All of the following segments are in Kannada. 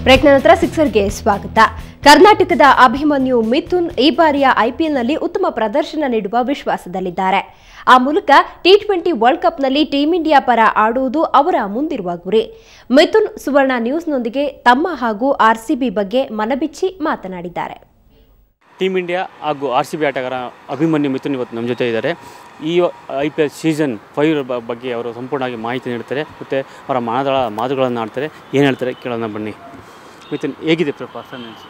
ಬ್ರೇಕ್ ನಂತರ ಸಿಕ್ಸರ್ಗೆ ಸ್ವಾಗತ. ಕರ್ನಾಟಕದ ಅಭಿಮನ್ಯು ಮಿಥುನ್ ಈ ಬಾರಿಯ ಐಪಿಎಲ್ನಲ್ಲಿ ಉತ್ತಮ ಪ್ರದರ್ಶನ ನೀಡುವ ವಿಶ್ವಾಸದಲ್ಲಿದ್ದಾರೆ. ಆ ಮೂಲಕ ಟಿ20 ವರ್ಲ್ಡ್ ಕಪ್ನಲ್ಲಿ ಟೀಂ ಇಂಡಿಯಾ ಪರ ಆಡುವುದು ಅವರ ಮುಂದಿರುವ ಗುರಿ. ಮಿಥುನ್ ಸುವರ್ಣ ನ್ಯೂಸ್ನೊಂದಿಗೆ ತಮ್ಮ ಹಾಗೂ ಆರ್ಸಿಬಿ ಬಗ್ಗೆ ಮನಬಿಚ್ಚಿ ಮಾತನಾಡಿದ್ದಾರೆ. ಟೀಮ್ ಇಂಡಿಯಾ ಹಾಗೂ ಆರ್ಸಿಬಿ ಆಟಗಾರ ಅಭಿಮನ್ಯು ಮಿಥುನ್ ಇವತ್ತು ನಮ್ಮ ಜೊತೆ ಇದ್ದಾರೆ. ಈ IPL ಸೀಸನ್ 5 ಬಗ್ಗೆ ಅವರು ಸಂಪೂರ್ಣವಾಗಿ ಮಾಹಿತಿ ನೀಡ್ತಾರೆ ಮತ್ತು ಅವರ ಮಾತುಗಳನ್ನು ಆಡ್ತಾರೆ. ಏನು ಹೇಳ್ತಾರೆ ಕೇಳೋಣ ಬನ್ನಿ. ಮಿಥುನ್, ಹೇಗಿದೆ ಪರ್ಫಾರ್ಮೆನ್ಸ್?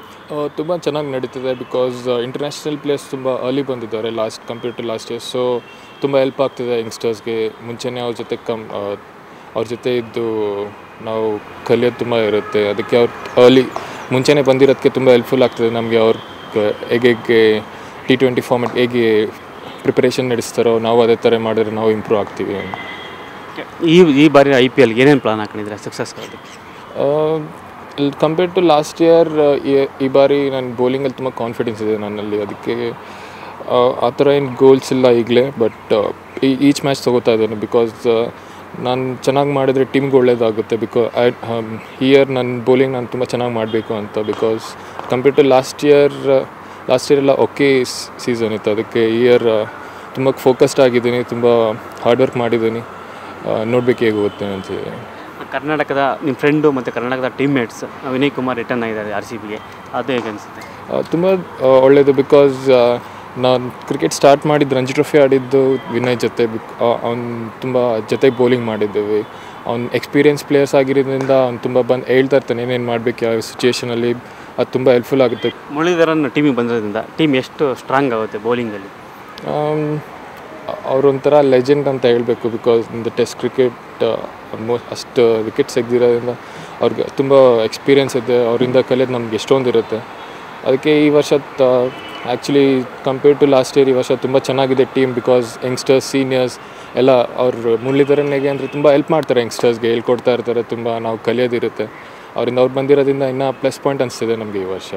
ತುಂಬ ಚೆನ್ನಾಗಿ ನಡೀತಿದೆ. ಬಿಕಾಸ್ ಇಂಟರ್ನ್ಯಾಷನಲ್ ಪ್ಲೇಯರ್ಸ್ ತುಂಬ ಅರ್ಲಿ ಬಂದಿದ್ದಾರೆ compare to last year. So ತುಂಬ ಹೆಲ್ಪ್ ಆಗ್ತಿದೆ ಯಂಗ್ಸ್ಟರ್ಸ್ಗೆ. ಮುಂಚೆನೇ ಅವ್ರ ಜೊತೆ ಇದ್ದು ನಾವು ಕಲಿಯೋದು ತುಂಬ ಇರುತ್ತೆ. ಅದಕ್ಕೆ ಅವ್ರು ಅರ್ಲಿ ಮುಂಚೆನೇ ಬಂದಿರೋದಕ್ಕೆ ತುಂಬ ಹೆಲ್ಪ್ಫುಲ್ ಆಗ್ತದೆ ನಮಗೆ. ಅವ್ರ ಹೇಗೆ T20 ಫಾರ್ಮೆಟ್ ಹೇಗೆ ಪ್ರಿಪರೇಷನ್ ನಡೆಸ್ತಾರೋ ನಾವು ಅದೇ ಥರ ಮಾಡಿದ್ರೆ ನಾವು ಇಂಪ್ರೂವ್ ಆಗ್ತೀವಿ. ಈ ಬಾರಿ IPL ಏನೇನು ಪ್ಲಾನ್ ಹಾಕೊಂಡಿದ್ರೆ success compare to last year? ಈ ಬಾರಿ ನನ್ನ ಬೌಲಿಂಗಲ್ಲಿ ತುಂಬ ಕಾನ್ಫಿಡೆನ್ಸ್ ಇದೆ ನನ್ನಲ್ಲಿ. ಅದಕ್ಕೆ ಆ ಥರ ಏನು ಗೋಲ್ಸ್ ಇಲ್ಲ ಈಗಲೇ. ಬಟ್ ಈಚ್ ಮ್ಯಾಚ್ ತೊಗೋತಾ ಇದ್ದೇನೆ. ಬಿಕಾಸ್ ನಾನು ಚೆನ್ನಾಗಿ ಮಾಡಿದರೆ ಟೀಮ್ಗೆ ಒಳ್ಳೇದಾಗುತ್ತೆ. ಇಯರ್ ನನ್ನ ಬೌಲಿಂಗ್ ನಾನು ತುಂಬ ಚೆನ್ನಾಗಿ ಮಾಡಬೇಕು ಅಂತ. Because compare to last year ಎಲ್ಲ ಓಕೆ ಸೀಸನ್ ಇತ್ತು. ಅದಕ್ಕೆ ಇಯರ್ ತುಂಬ ಫೋಕಸ್ಡ್ ಆಗಿದ್ದೀನಿ, ತುಂಬ ಹಾರ್ಡ್ ವರ್ಕ್ ಮಾಡಿದ್ದೀನಿ. ನೋಡಬೇಕು ಹೇಗೆ ಹೋಗುತ್ತೆ ಅಂತಿದೆ. ಕರ್ನಾಟಕದ ನಿಮ್ಮ ಫ್ರೆಂಡು ಮತ್ತು ಕರ್ನಾಟಕದ ಟೀಮ್ಮೇಟ್ಸ್ ವಿನಯ್ ಕುಮಾರ್ ರಿಟರ್ನ್ ಆಗಿದ್ದಾರೆ RCBಗೆ, ಅದು ಹೇಗೆ ಅನಿಸುತ್ತೆ? ತುಂಬ ಒಳ್ಳೆಯದು. ಬಿಕಾಸ್ ನಾನು ಕ್ರಿಕೆಟ್ ಸ್ಟಾರ್ಟ್ ಮಾಡಿದ್ದು ರಂಜಿ ಟ್ರೋಫಿ ಆಡಿದ್ದು ವಿನಯ್ ಜೊತೆ. ಅವ್ನು ತುಂಬ ಜೊತೆಗೆ ಬೌಲಿಂಗ್ ಮಾಡಿದ್ದೇವೆ. ಅವ್ನು ಎಕ್ಸ್ಪೀರಿಯನ್ಸ್ ಪ್ಲೇಯರ್ಸ್ ಆಗಿರೋದ್ರಿಂದ ಅವ್ನು ತುಂಬ ಬಂದು ಹೇಳ್ತಾ ಇರ್ತಾನೆ ಏನೇನು ಮಾಡಬೇಕು ಯಾವ ಸಿಚುಯೇಷನಲ್ಲಿ. ಅದು ತುಂಬ ಹೆಲ್ಪ್ಫುಲ್ ಆಗುತ್ತೆ. ಮುರಳೀಧರನ್ ಟೀಮಿಗೆ ಬಂದಿರೋದ್ರಿಂದ ಟೀಮ್ ಎಷ್ಟು ಸ್ಟ್ರಾಂಗ್ ಆಗುತ್ತೆ ಬೌಲಿಂಗಲ್ಲಿ? ಅವರೊಂಥರ ಲೆಜೆಂಡ್ ಅಂತ ಹೇಳಬೇಕು. ಬಿಕಾಸ್ ಇಂದ ಟೆಸ್ಟ್ ಕ್ರಿಕೆಟ್ ಆಲ್ಮೋಸ್ಟ್ ಅಷ್ಟು ವಿಕೆಟ್ ತೆಗೆದಿರೋದ್ರಿಂದ ಅವ್ರಿಗೆ ತುಂಬ ಎಕ್ಸ್ಪೀರಿಯೆನ್ಸ್ ಇದೆ. ಅವರಿಂದ ಕಲಿಯೋದು ನಮ್ಗೆ ಎಷ್ಟೊಂದು ಇರುತ್ತೆ. ಅದಕ್ಕೆ ಈ ವರ್ಷ actually compare to last year ಈ ವರ್ಷ ತುಂಬ ಚೆನ್ನಾಗಿದೆ ಟೀಮ್. ಬಿಕಾಸ್ ಯಂಗ್ಸ್ಟರ್ಸ್ ಸೀನಿಯರ್ಸ್ ಎಲ್ಲ ಅವ್ರು ಮುರಳೀಧರನ್ಗೆ ಅಂದರೆ ತುಂಬ ಹೆಲ್ಪ್ ಮಾಡ್ತಾರೆ. ಯಂಗ್ಸ್ಟರ್ಸ್ಗೆ ಹೇಳ್ಕೊಡ್ತಾ ಇರ್ತಾರೆ. ತುಂಬ ನಾವು ಕಲಿಯೋದಿರುತ್ತೆ ಅವರಿಂದ. ಅವ್ರು ಬಂದಿರೋದ್ರಿಂದ ಇನ್ನೂ ಪ್ಲಸ್ ಪಾಯಿಂಟ್ ಅನಿಸ್ತಿದೆ ನಮಗೆ ಈ ವರ್ಷ.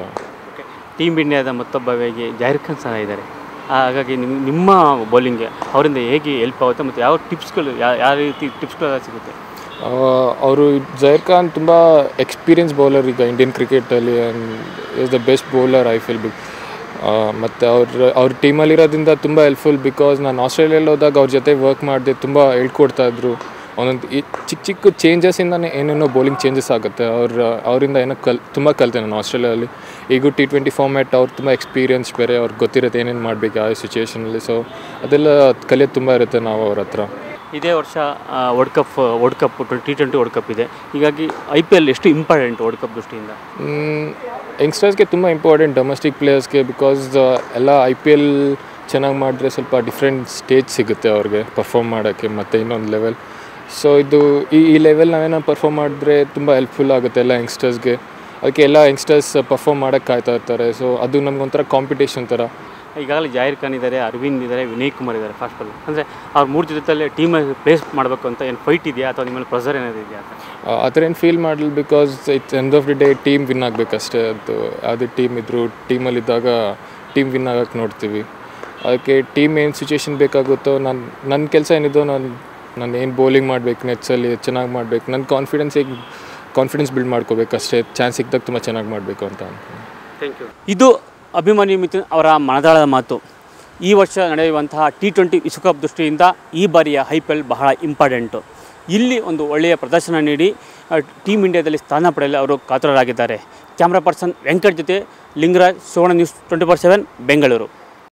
ಟೀಮ್ ಇಂಡಿಯಾದ ಮತ್ತೊಬ್ಬ ವೇಗಿ ಜಾಹಿರ್ ಖಾನ್ ಸಹ ಇದ್ದಾರೆ. ಹಾಗಾಗಿ ನಿಮ್ಮ ಬೌಲಿಂಗ್ಗೆ ಅವರಿಂದ ಹೇಗೆ ಹೆಲ್ಪ್ ಆಗುತ್ತೆ ಮತ್ತು ಯಾವ ಟಿಪ್ಸ್ಗಳು ಯಾವ ರೀತಿ ಟಿಪ್ಸ್ಗಳು ಸಿಗುತ್ತೆ? ಅವರು ಜಾಹಿರ್ ಖಾನ್ ತುಂಬ ಎಕ್ಸ್ಪೀರಿಯನ್ಸ್ ಬೌಲರ್ ಈಗ ಇಂಡಿಯನ್ ಕ್ರಿಕೆಟಲ್ಲಿ. And is the best bowler I feel. ಮತ್ತು ಅವ್ರ ಟೀಮಲ್ಲಿರೋದ್ರಿಂದ ತುಂಬ ಹೆಲ್ಪ್ಫುಲ್. ಬಿಕಾಸ್ ನಾನು ಆಸ್ಟ್ರೇಲಿಯಲ್ಲಿ ಹೋದಾಗ ಅವ್ರ ಜೊತೆ ವರ್ಕ್ ಮಾಡಿದೆ. ತುಂಬ ಹೇಳ್ಕೊಡ್ತಾಯಿದ್ರು. ಒಂದೊಂದು ಈ ಚಿಕ್ಕ ಚೇಂಜಸ್ಸಿಂದನೇ ಏನೇನೋ ಬೌಲಿಂಗ್ ಚೇಂಜಸ್ ಆಗುತ್ತೆ. ಅವರಿಂದ ಏನೋ ತುಂಬ ಕಲಿತೆ ನಾನು ಆಸ್ಟ್ರೇಲಿಯಲ್ಲಿ. ಈಗೂ T20 ಫಾರ್ಮ್ಯಾಟ್ ಅವ್ರು ತುಂಬ ಎಕ್ಸ್ಪೀರಿಯನ್ಸ್ ಬೇರೆ. ಅವ್ರಿಗೆ ಗೊತ್ತಿರುತ್ತೆ ಏನೇನು ಮಾಡಬೇಕು ಯಾವ ಸಿಚುಯೇಷನಲ್ಲಿ. ಸೊ ಅದೆಲ್ಲ ಕಲಿಯೋದು ತುಂಬ ಇರುತ್ತೆ ನಾವು ಅವ್ರ ಹತ್ರ. ಇದೇ ವರ್ಷ world cup T20 world cup ಇದೆ. ಹೀಗಾಗಿ IPL ಎಷ್ಟು ಇಂಪಾರ್ಟೆಂಟ್ ವರ್ಲ್ಡ್ ಕಪ್ ದೃಷ್ಟಿಯಿಂದ? ಯಂಗ್ಸ್ಟರ್ಸ್ಗೆ ತುಂಬ ಇಂಪಾರ್ಟೆಂಟ್, ಡೊಮೆಸ್ಟಿಕ್ ಪ್ಲೇಯರ್ಸ್ಗೆ. ಬಿಕಾಸ್ ಎಲ್ಲ IPL ಚೆನ್ನಾಗಿ ಮಾಡಿದ್ರೆ ಸ್ವಲ್ಪ ಡಿಫ್ರೆಂಟ್ ಸ್ಟೇಜ್ ಸಿಗುತ್ತೆ ಅವ್ರಿಗೆ ಪರ್ಫಾರ್ಮ್ ಮಾಡೋಕ್ಕೆ ಮತ್ತು ಇನ್ನೊಂದು ಲೆವೆಲ್. ಸೊ ಇದು ಈ ಲೆವೆಲ್ ನಾವೇನೋ ಪರ್ಫಾರ್ಮ್ ಮಾಡಿದ್ರೆ ತುಂಬ ಹೆಲ್ಪ್ಫುಲ್ ಆಗುತ್ತೆ ಎಲ್ಲ ಯಂಗ್ಸ್ಟರ್ಸ್ಗೆ. ಅದಕ್ಕೆ ಎಲ್ಲ ಯಂಗ್ಸ್ಟರ್ಸ್ ಪರ್ಫಾರ್ಮ್ ಮಾಡೋಕ್ಕೆ ಕಾಯ್ತಾ ಇರ್ತಾರೆ. ಸೊ ಅದು ನಮಗೊಂಥರ ಕಾಂಪಿಟೇಷನ್ ಥರ. ಈಗಾಗಲೇ ಜಾಹಿರ್ ಖಾನ್ ಇದ್ದಾರೆ, ಅರವಿಂದ್ ಇದ್ದಾರೆ, ವಿನಯ್ ಕುಮಾರ್ ಇದ್ದಾರೆ. ಫಾಸ್ಟ್ ಬಾಲ್ ಅಂದರೆ ಅವ್ರು ಮೂರು ಜೊತೆಯಲ್ಲಿ ಟೀಮಲ್ಲಿ ಪ್ಲೇಸ್ ಮಾಡಬೇಕು ಅಂತ ಏನು ಫೈಟ್ ಇದೆಯಾ ಅಥವಾ ನಿಮ್ಮಲ್ಲಿ ಪ್ರೆಸರ್ ಏನಾದ್ರು ಇದೆಯಾ ಅಂತ? ಆ ಥರ ಏನು ಫೀಲ್ ಮಾಡಲಿ. Because it's end of the day team win ಆಗಬೇಕಷ್ಟೇ. ಅದು ಯಾವುದೇ ಟೀಮ್ ಇದ್ದರೂ ಟೀಮಲ್ಲಿದ್ದಾಗ ಟೀಮ್ ವಿನ್ ಆಗೋಕ್ಕೆ ನೋಡ್ತೀವಿ. ಅದಕ್ಕೆ ಟೀಮ್ ಏನು ಸಿಚುಯೇಷನ್ ಬೇಕಾಗುತ್ತೋ ನನ್ನ ಕೆಲಸ ಏನಿದೋ ನಾನು ಏನು ಬೌಲಿಂಗ್ ಮಾಡಬೇಕು, ನೆಟ್ಸಲ್ಲಿ ಚೆನ್ನಾಗಿ ಮಾಡಬೇಕು, ನನ್ನ ಕಾನ್ಫಿಡೆನ್ಸ್ ಬಿಲ್ಡ್ ಮಾಡ್ಕೋಬೇಕಷ್ಟೇ. ಚಾನ್ಸ್ ಸಿಕ್ಕಿದಾಗ ತುಂಬ ಚೆನ್ನಾಗಿ ಮಾಡಬೇಕು ಅಂತ ಅನ್ಕೊಂಡು. Thank you. ಇದು ಅಭಿಮನ್ಯು ಮಿಥುನ್ ಅವರ ಮನದಾಳದ ಮಾತು. ಈ ವರ್ಷ ನಡೆಯುವಂತಹ T20 ವಿಶ್ವಕಪ್ ದೃಷ್ಟಿಯಿಂದ ಈ ಬಾರಿಯ IPL ಬಹಳ ಇಂಪಾರ್ಟೆಂಟು. ಇಲ್ಲಿ ಒಂದು ಒಳ್ಳೆಯ ಪ್ರದರ್ಶನ ನೀಡಿ ಟೀಮ್ ಇಂಡಿಯಾದಲ್ಲಿ ಸ್ಥಾನ ಪಡೆಯಲು ಅವರು ಕಾತರರಾಗಿದ್ದಾರೆ. ಕ್ಯಾಮ್ರಾ ಪರ್ಸನ್ ವೆಂಕಟ್ ಜೊತೆ ಲಿಂಗರಾಜ್, ಸುವರ್ಣ ನ್ಯೂಸ್ 24/7 ಬೆಂಗಳೂರು.